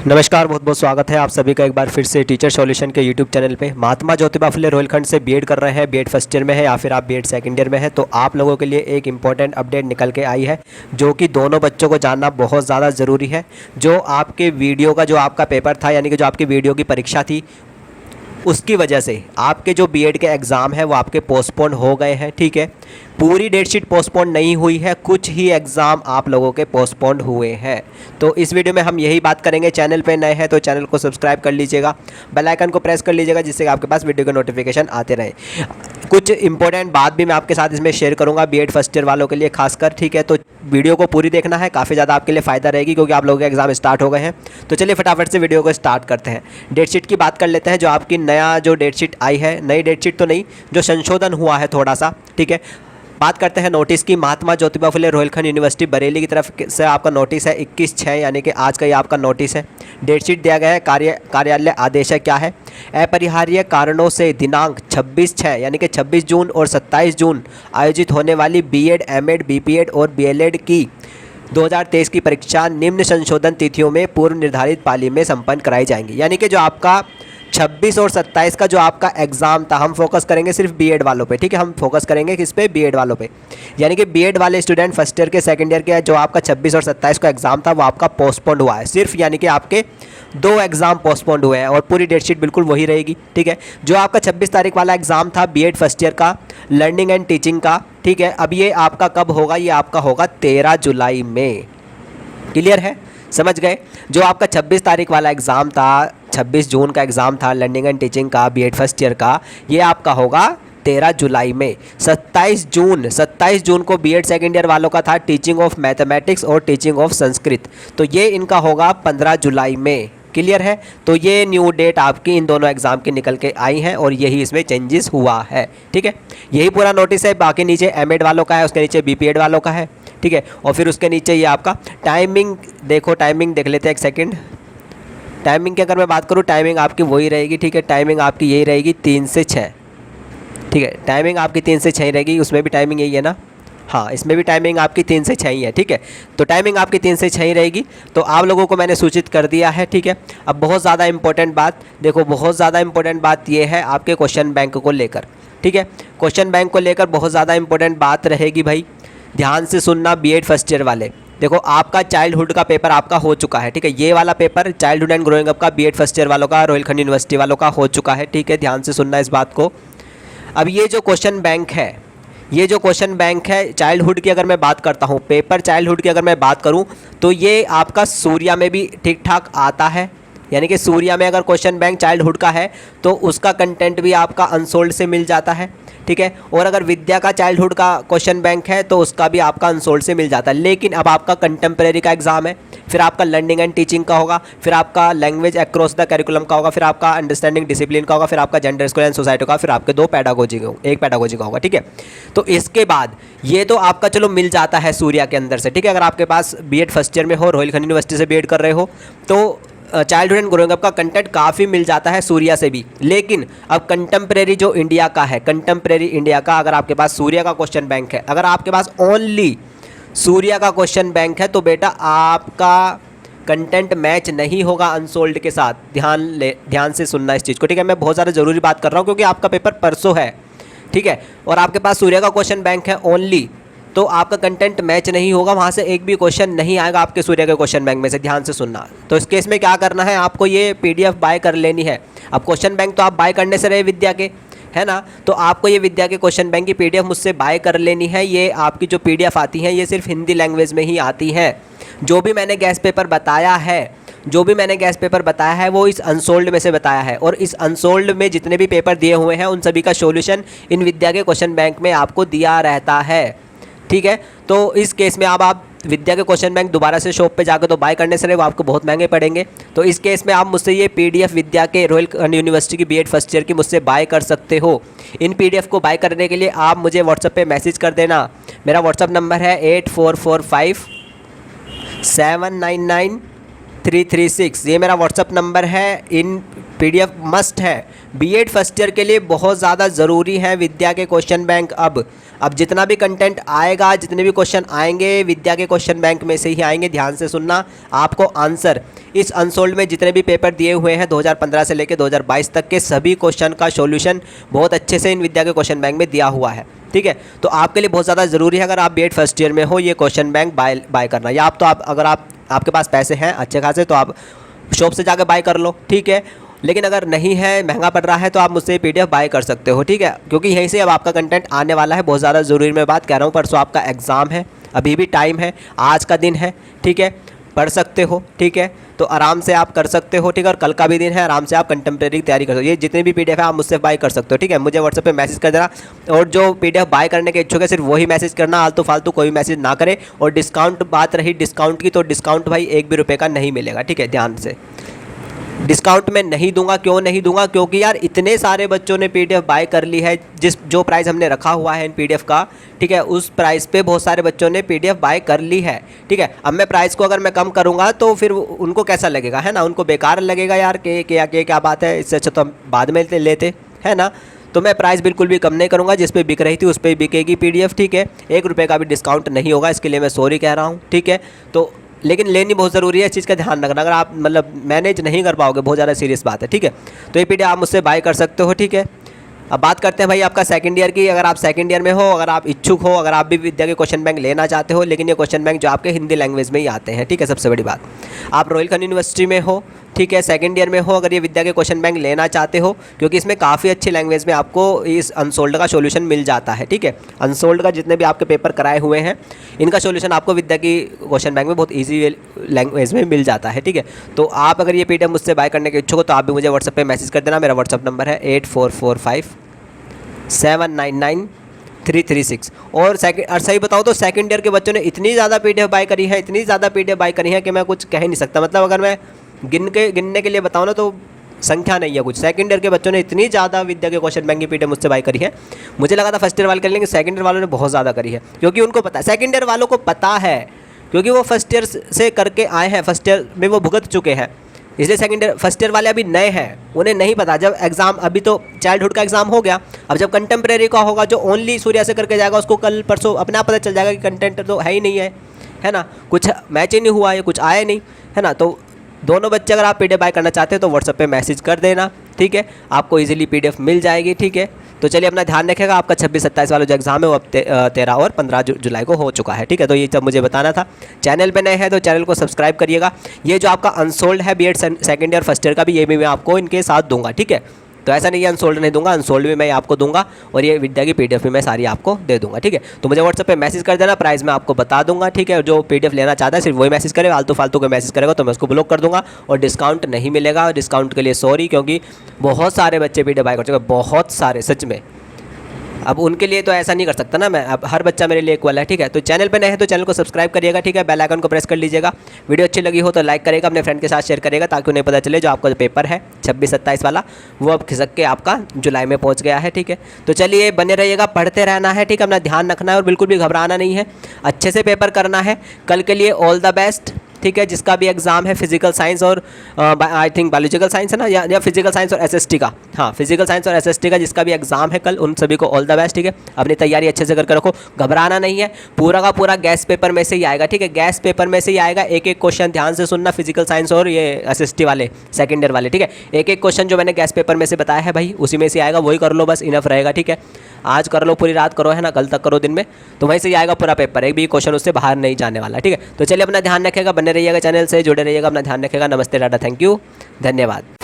नमस्कार, बहुत बहुत स्वागत है आप सभी का एक बार फिर से टीचर सॉल्यूशन के यूट्यूब चैनल पे। महात्मा ज्योतिबा फुले रोहिलखंड से बीएड कर रहे हैं, बीएड फर्स्ट ईयर में है या फिर आप बीएड सेकंड ईयर में है, तो आप लोगों के लिए एक इम्पॉर्टेंट अपडेट निकल के आई है जो कि दोनों बच्चों को जानना बहुत ज़्यादा ज़रूरी है। जो आपके वीडियो का जो आपका पेपर था, यानी कि जो आपकी वीडियो की परीक्षा थी, उसकी वजह से आपके जो बीएड के एग्ज़ाम है वो आपके पोस्टपोन हो गए हैं। ठीक है, पूरी डेट शीट पोस्टपोन नहीं हुई है, कुछ ही एग्ज़ाम आप लोगों के पोस्टपोन हुए हैं। तो इस वीडियो में हम यही बात करेंगे। चैनल पे नए हैं तो चैनल को सब्सक्राइब कर लीजिएगा, बेल आइकन को प्रेस कर लीजिएगा जिससे आपके पास वीडियो के नोटिफिकेशन आते रहे। कुछ इंपॉर्टेंट बात भी मैं आपके साथ इसमें शेयर करूंगा बीएड फर्स्ट ईयर वालों के लिए खासकर। ठीक है, तो वीडियो को पूरी देखना है, काफ़ी ज़्यादा आपके लिए फ़ायदा रहेगी क्योंकि आप लोगों के एग्जाम स्टार्ट हो गए हैं। तो चलिए फटाफट से वीडियो को स्टार्ट करते हैं। डेट शीट की बात कर लेते हैं। जो आपकी नया जो डेट शीट आई है, नई डेट शीट तो नहीं, जो संशोधन हुआ है थोड़ा सा। ठीक है, बात करते हैं नोटिस की। महात्मा ज्योतिबा फुले रोहिलखंड यूनिवर्सिटी बरेली की तरफ से आपका नोटिस है 21/6, यानी कि आज का ये आपका नोटिस है। डेट शीट दिया गया है, कार्यालय आदेश है क्या है, अपरिहार्य कारणों से दिनांक 26/6 यानी कि 26 जून और 27 जून आयोजित होने वाली बीएड, एमएड, बीपीएड और बीएलएड की 2023 की परीक्षा निम्न संशोधन तिथियों में पूर्व निर्धारित पाली में संपन्न कराई जाएंगी। यानी कि जो आपका 26 और 27 का जो आपका एग्ज़ाम था, हम फोकस करेंगे सिर्फ बीएड वालों पे। ठीक है, हम फोकस करेंगे किस पे, बीएड वालों पे। यानी कि बीएड वाले स्टूडेंट फर्स्ट ईयर के, सेकंड ईयर के, जो आपका 26 और 27 का एग्ज़ाम था वो आपका पोस्टपोन्ड हुआ है सिर्फ, यानी कि आपके 2 एग्ज़ाम पोस्टपोन्ड हुए हैं और पूरी डेट शीट बिल्कुल वही रहेगी। ठीक है, जो आपका 26 तारीख वाला एग्ज़ाम था बीएड फर्स्ट ईयर का, लर्निंग एंड टीचिंग का, ठीक है, अब ये आपका कब होगा, ये आपका होगा 13 जुलाई में। क्लियर है, समझ गए। जो आपका 26 तारीख वाला एग्ज़ाम था, 26 जून का एग्ज़ाम था लर्निंग एंड टीचिंग का, बीएड फर्स्ट ईयर का, ये आपका होगा 13 जुलाई में। 27 जून को बीएड सेकेंड ईयर वालों का था टीचिंग ऑफ मैथमेटिक्स और टीचिंग ऑफ संस्कृत, तो ये इनका होगा 15 जुलाई में। क्लियर है, तो ये न्यू डेट आपकी इन दोनों एग्जाम की निकल के आई हैं और यही इसमें चेंजेस हुआ है। ठीक है, यही पूरा नोटिस है। बाकी नीचे एमएड वालों का है, उसके नीचे बीपीएड वालों का है। ठीक है, और फिर उसके नीचे ये आपका टाइमिंग देखो, टाइमिंग देख लेते हैं एक सेकेंड। टाइमिंग की अगर मैं बात करूँ, टाइमिंग आपकी वही रहेगी। ठीक है, टाइमिंग आपकी यही रहेगी 3 से 6। ठीक है, टाइमिंग आपकी 3 से 6 रहेगी। उसमें भी टाइमिंग यही है ना, हाँ, इसमें भी टाइमिंग आपकी 3 से 6 ही है। ठीक है, तो टाइमिंग आपकी 3 से 6 ही रहेगी। तो आप लोगों को मैंने सूचित कर दिया है। ठीक है, अब बहुत ज़्यादा इंपॉर्टेंट बात देखो, बहुत ज़्यादा इंपॉर्टेंट बात ये है आपके क्वेश्चन बैंक को लेकर। ठीक है, क्वेश्चन बैंक को लेकर बहुत ज़्यादा इंपॉर्टेंट बात रहेगी भाई, ध्यान से सुनना बीएड फर्स्ट ईयर वाले। देखो, आपका चाइल्डहुड का पेपर आपका हो चुका है। ठीक है, ये वाला paper childhood and growing up का बीएड फर्स्ट ईयर वालों का, रोहिलखंड यूनिवर्सिटी वालों का हो चुका है। ठीक है, ध्यान से सुनना इस बात को। अब ये जो क्वेश्चन बैंक है, ये जो क्वेश्चन बैंक है चाइल्डहुड की अगर मैं बात करता हूँ, पेपर चाइल्डहुड की अगर मैं बात करूँ, तो ये आपका सूर्या में भी ठीक ठाक आता है। यानी कि सूर्या में अगर क्वेश्चन बैंक चाइल्डहुड का है तो उसका कंटेंट भी आपका अनसोल्ड से मिल जाता है। ठीक है, और अगर विद्या का चाइल्डहुड का क्वेश्चन बैंक है तो उसका भी आपका अनसोल्ड से मिल जाता है। लेकिन अब आपका कंटेम्प्रेरी का एग्जाम है, फिर आपका लर्निंग एंड टीचिंग का होगा, फिर आपका लैंग्वेज अक्रॉस द करिकुलम का होगा, फिर आपका अंडरस्टैंडिंग डिसिप्लिन का होगा, फिर आपका जेंडर स्कूल एंड सोसाइटी का, फिर आपके 2 पैडागोजी का, एक पैडागोजी का होगा। ठीक है, तो इसके बाद ये तो आपका चलो मिल जाता है सूर्या के अंदर से। ठीक है, अगर आपके पास बीएड फर्स्ट ईयर में हो, रोहिलखंड यूनिवर्सिटी से बीएड कर रहे हो, तो चाइल्डहुड एंड ग्रोइंग अप का कंटेंट काफ़ी मिल जाता है सूर्या से भी। लेकिन अब कंटेम्प्रेरी जो इंडिया का है, कंटेम्प्रेरी इंडिया का अगर आपके पास सूर्या का क्वेश्चन बैंक है, अगर आपके पास ओनली सूर्या का क्वेश्चन बैंक है, तो बेटा आपका कंटेंट मैच नहीं होगा अनसोल्ड के साथ। ध्यान से सुनना इस चीज़ को। ठीक है, मैं बहुत ज़्यादा ज़रूरी बात कर रहा हूँ क्योंकि आपका पेपर परसों है। ठीक है, और आपके पास सूर्या का क्वेश्चन बैंक है ओनली, तो आपका कंटेंट मैच नहीं होगा, वहाँ से एक भी क्वेश्चन नहीं आएगा आपके सूर्य के क्वेश्चन बैंक में से। ध्यान से सुनना। तो इस केस में क्या करना है, आपको ये पीडीएफ बाय कर लेनी है। अब क्वेश्चन बैंक तो आप बाय करने से रहे विद्या के, है ना, तो आपको ये विद्या के क्वेश्चन बैंक की पीडीएफ मुझसे बाय कर लेनी है। ये आपकी जो पीडीएफ आती हैं ये सिर्फ हिंदी लैंग्वेज में ही आती हैं। जो भी मैंने गैस पेपर बताया है, वो इस अनसोल्ड में से बताया है, और इस अनसोल्ड में जितने भी पेपर दिए हुए हैं उन सभी का सॉल्यूशन इन विद्या के क्वेश्चन बैंक में आपको दिया रहता है। ठीक है, तो इस केस में अब आप विद्या के क्वेश्चन बैंक दोबारा से शॉप पे जाकर तो बाय करने से रहे, वो आपको बहुत महंगे पड़ेंगे। तो इस केस में आप मुझसे ये पीडीएफ विद्या के रोहिलखंड यूनिवर्सिटी की बीएड फर्स्ट ईयर की मुझसे बाय कर सकते हो। इन पीडीएफ को बाय करने के लिए आप मुझे व्हाट्सएप पे मैसेज कर देना। मेरा व्हाट्सएप नंबर है 8445 799 79336 ये मेरा व्हाट्सअप नंबर है। इन पीडीएफ मस्ट है, बीएड फर्स्ट ईयर के लिए बहुत ज़्यादा ज़रूरी है विद्या के क्वेश्चन बैंक। अब जितना भी कंटेंट आएगा, जितने भी क्वेश्चन आएंगे विद्या के क्वेश्चन बैंक में से ही आएंगे। ध्यान से सुनना, आपको आंसर इस अनसोल्ड में जितने भी पेपर दिए हुए हैं 2015 से लेकर 2022 तक के सभी क्वेश्चन का सॉल्यूशन बहुत अच्छे से इन विद्या के क्वेश्चन बैंक में दिया हुआ है। ठीक है, तो आपके लिए बहुत ज़्यादा ज़रूरी है अगर आप बीएड फर्स्ट ईयर में हो ये क्वेश्चन बैंक बाय करना। या अगर आपके पास पैसे हैं अच्छे खासे तो आप शॉप से जाकर बाय कर लो। ठीक है, लेकिन अगर नहीं है, महंगा पड़ रहा है, तो आप मुझसे पीडीएफ बाय कर सकते हो। ठीक है, क्योंकि यहीं से अब आपका कंटेंट आने वाला है। बहुत ज़्यादा ज़रूरी मैं बात कह रहा हूँ। परसों आपका एग्ज़ाम है, अभी भी टाइम है, आज का दिन है। ठीक है, पढ़ सकते हो। ठीक है, तो आराम से आप कर सकते हो। ठीक है, और कल का भी दिन है, आराम से आप कंटेम्प्रेरी तैयारी कर सकते हो। ये जितने भी पीडीएफ है आप मुझसे बाय कर सकते हो। ठीक है, मुझे व्हाट्सएप पे मैसेज कर देना, और जो पीडीएफ बाय करने के इच्छुक है सिर्फ वही मैसेज करना, आलतू फालतू कोई मैसेज ना करे। और डिस्काउंट, बात रही डिस्काउंट की, तो डिस्काउंट भाई 1 भी रुपये का नहीं मिलेगा। ठीक है, ध्यान से डिस्काउंट मैं नहीं दूंगा। क्यों नहीं दूंगा? क्योंकि यार इतने सारे बच्चों ने पीडीएफ बाय कर ली है। जो प्राइस हमने रखा हुआ है इन पीडीएफ का, ठीक है, उस प्राइस पे बहुत सारे बच्चों ने पीडीएफ बाय कर ली है। ठीक है, अब मैं प्राइस को अगर मैं कम करूंगा तो फिर उनको कैसा लगेगा, है ना? उनको बेकार लगेगा यार कि क्या बात है, इससे अच्छा तो हम बाद में लेते है ना। तो मैं प्राइस बिल्कुल भी कम नहीं करूंगा। जिस पे बिक रही थी उस पर बिकेगी पीडीएफ। ठीक है, 1 रुपये का भी डिस्काउंट नहीं होगा, इसके लिए मैं सॉरी कह रहा हूँ। ठीक है, तो लेकिन लेनी बहुत ज़रूरी है, इस चीज़ का ध्यान रखना। अगर आप मतलब मैनेज नहीं कर पाओगे, बहुत ज़्यादा सीरियस बात है। ठीक है, तो ये पीडीएफ आप मुझसे बाय कर सकते हो। ठीक है, अब बात करते हैं भाई आपका सेकंड ईयर की। अगर आप सेकंड ईयर में हो, अगर आप इच्छुक हो, अगर आप भी विद्या के क्वेश्चन बैंक लेना चाहते हो, लेकिन ये क्वेश्चन बैंक जो आपके हिंदी लैंग्वेज में ही आते हैं। ठीक है, सबसे बड़ी बात, आप रोहिलखंड यूनिवर्सिटी में हो, ठीक है, सेकंड ईयर में हो, अगर ये विद्या के क्वेश्चन बैंक लेना चाहते हो, क्योंकि इसमें काफ़ी अच्छी लैंग्वेज में आपको इस अनसोल्ड का सॉल्यूशन मिल जाता है। ठीक है, अनसोल्ड का जितने भी आपके पेपर कराए हुए हैं इनका सॉल्यूशन आपको विद्या की क्वेश्चन बैंक में बहुत ईजी लैंग्वेज में मिल जाता है। ठीक है, तो आप अगर ये पीडीएफ मुझसे बाय करने के इच्छुक हो तो आप भी मुझे व्हाट्सएप पे मैसेज कर देना। मेरा व्हाट्सएप नंबर है 8445799336। और सही बताऊँ तो सेकंड ईयर के बच्चों ने इतनी ज़्यादा पीडीएफ बाय करी है, कि मैं कुछ कह ही नहीं सकता। मतलब अगर मैं गिनने के लिए बताऊँ ना तो संख्या नहीं है कुछ। सेकंड ईयर के बच्चों ने इतनी ज़्यादा विद्या के क्वेश्चन बैंक की पीडीएफ मुझसे बाय करी है। मुझे लगा था फर्स्ट ईयर वाले कर लेंगे, सेकंड ईयर वालों ने बहुत ज़्यादा करी है, क्योंकि उनको पता है, सेकंड ईयर वालों को पता है, क्योंकि वो फर्स्ट ईयर से करके आए हैं, फर्स्ट ईयर में वो भुगत चुके हैं। इसलिए सेकंड ईयर, फर्स्ट ईयर वाले अभी नए हैं, उन्हें नहीं पता। जब एग्ज़ाम, अभी तो चाइल्डहुड का एग्ज़ाम हो गया, अब जब कंटेम्प्रेरी का होगा, जो ओनली सूर्या से करके जाएगा उसको कल परसों अपने आप पता चल जाएगा कि कंटेंट तो है ही नहीं है ना, कुछ मैच ही नहीं हुआ है, कुछ आया नहीं, है ना। तो दोनों बच्चे अगर आप पीडीएफ बाय करना चाहते हो तो व्हाट्सएप पे मैसेज कर देना। ठीक है, आपको इजीली पीडीएफ मिल जाएगी। ठीक है, तो चलिए अपना ध्यान रखिएगा। आपका 26-27 वाला जो एग्ज़ाम है वो अब 13 और 15 जुलाई को हो चुका है। ठीक है, तो ये सब मुझे बताना था। चैनल पे नए हैं तो चैनल को सब्सक्राइब करिएगा। ये जो आपका अनसोल्ड है BEd second year first year का भी, ये भी मैं आपको इनके साथ दूंगा। ठीक है, तो ऐसा नहीं है अनसोल्ड नहीं दूंगा, अनसोल्ड भी मैं आपको दूंगा, और ये विद्या की पीडीएफ भी मैं सारी आपको दे दूंगा। ठीक है, तो मुझे व्हाट्सएप पे मैसेज कर देना, प्राइस मैं आपको बता दूंगा। ठीक है, जो पीडीएफ लेना चाहता है सिर्फ वही मैसेज करेगा, आलतू फालतू का मैसेज करेगा तो मैं उसको ब्लॉक कर दूंगा, और डिस्काउंट नहीं मिलेगा। और डिस्काउंट के लिए सॉरी, क्योंकि बहुत सारे बच्चे पीडीएफ बाय कर चुके हैं, बहुत सारे, सच में। अब उनके लिए तो ऐसा नहीं कर सकता ना मैं, अब हर बच्चा मेरे लिए इक्वल है। ठीक है, तो चैनल पे नए हैं तो चैनल को सब्सक्राइब करिएगा। ठीक है, बेल आइकन को प्रेस कर लीजिएगा। वीडियो अच्छी लगी हो तो लाइक करेगा, अपने फ्रेंड के साथ शेयर करेगा, ताकि उन्हें पता चले जो आपका जो पेपर है 26-27 वाला वो अब खिसक के आपका जुलाई में पहुँच गया है। ठीक है, तो चलिए बने रहिएगा, पढ़ते रहना है। ठीक है, अपना ध्यान रखना है और बिल्कुल भी घबराना नहीं है, अच्छे से पेपर करना है। कल के लिए ऑल द बेस्ट। ठीक है, जिसका भी एग्जाम है फिजिकल साइंस और आई थिंक बायोलॉजिकल साइंस है ना, या फिजिकल साइंस और एसएसटी का, हाँ फिजिकल साइंस और एसएसटी का जिसका भी एग्जाम है कल, उन सभी को ऑल द बेस्ट। ठीक है, अपनी तैयारी अच्छे से करके रखो, घबराना नहीं है। पूरा का पूरा गैस पेपर में से ही आएगा। ठीक है, गैस पेपर में से ही आएगा। एक एक क्वेश्चन ध्यान से सुनना, फिजिकल साइंस और ये एसएसटी वाले सेकेंड ईयर वाले। ठीक है, एक एक क्वेश्चन जो मैंने गैस पेपर में से बताया है भाई, उसी में से आएगा, वही कर लो बस, इनफ रहेगा। ठीक है, आज कर लो, पूरी रात करो, है ना, कल तक करो दिन में, तो वहीं से ही आएगा पूरा पेपर, एक भी क्वेश्चन उससे बाहर नहीं जाने वाला। ठीक है, तो चलिए अपना ध्यान रखिएगा, बने रहिएगा, चैनल से जुड़े रहिएगा, अपना ध्यान रखिएगा। नमस्ते, टाटा, थैंक यू, धन्यवाद।